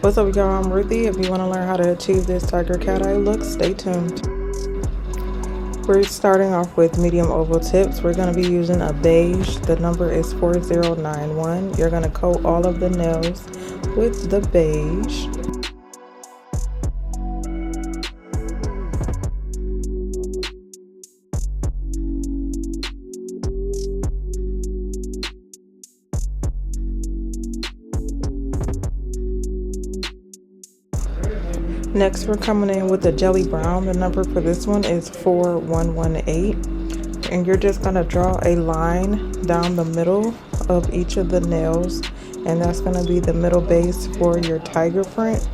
What's up, y'all? I'm Ruthie. If you want to learn how to achieve this tiger cat eye look, stay tuned. We're starting off with medium oval tips. We're going to be using a beige. The number is 4091. You're going to coat all of the nails with the beige. Next, we're coming in with the jelly brown. The number for this one is 4118. And you're just going to draw a line down the middle of each of the nails. And that's going to be the middle base for your tiger print.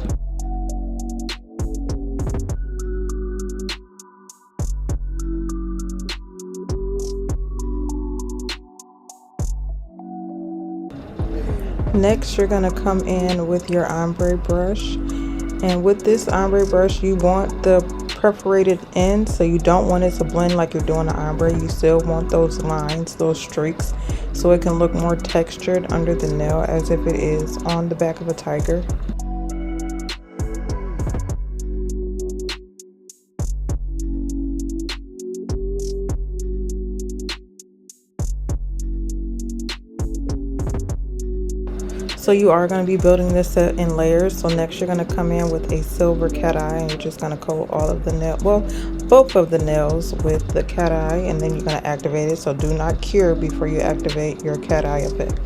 Next, you're going to come in with your ombre brush. And with this ombre brush, you want the perforated end, so you don't want it to blend like you're doing an ombre. You still want those lines, those streaks, so it can look more textured under the nail as if it is on the back of a tiger. So you are going to be building this set in layers. So next you're going to come in with a silver cat eye, and you're just going to coat all of the nail, well, both of the nails with the cat eye, and then you're going to activate it. So do not cure before you activate your cat eye effect.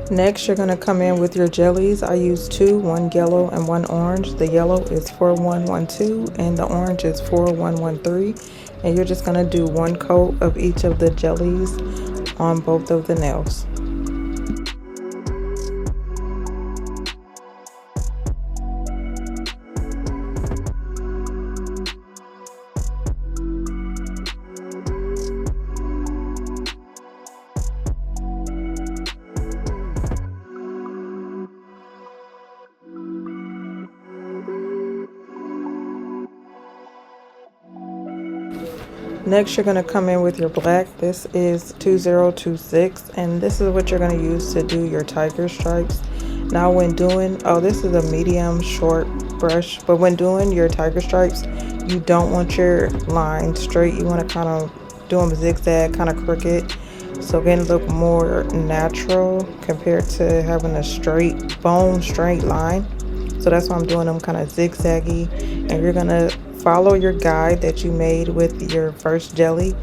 Next, you're going to come in with your jellies. I use two, one yellow and one orange. The yellow is 4112 and the orange is 4113. And you're just going to do one coat of each of the jellies on both of the nails. Next, you're going to come in with your black. This is 2026, and this is what you're going to use to do your tiger stripes. Now when doing, this is a medium short brush, but when doing your tiger stripes, you don't want your lines straight. You want to kind of do them zigzag, kind of crooked, so again look more natural compared to having a straight line. So that's why I'm doing them kind of zigzaggy, and you're going to follow your guide that you made with your first jelly.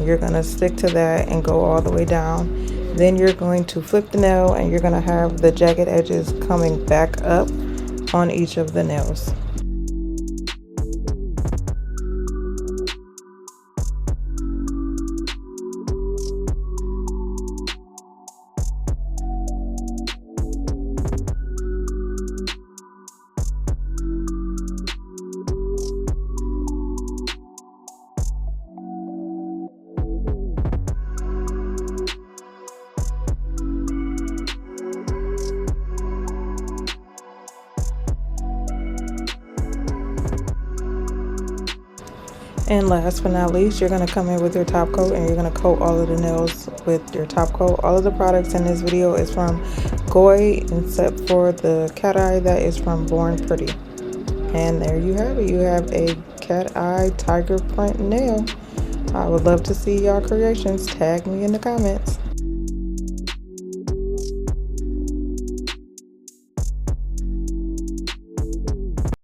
You're going to stick to that and go all the way down. Then you're going to flip the nail, and you're going to have the jagged edges coming back up on each of the nails. And last but not least, you're going to come in with your top coat, and you're going to coat all of the nails with your top coat. All of the products in this video is from Goy, except for the cat eye that is from Born Pretty. And there you have it. You have a cat eye tiger print nail. I would love to see y'all creations. Tag me in the comments.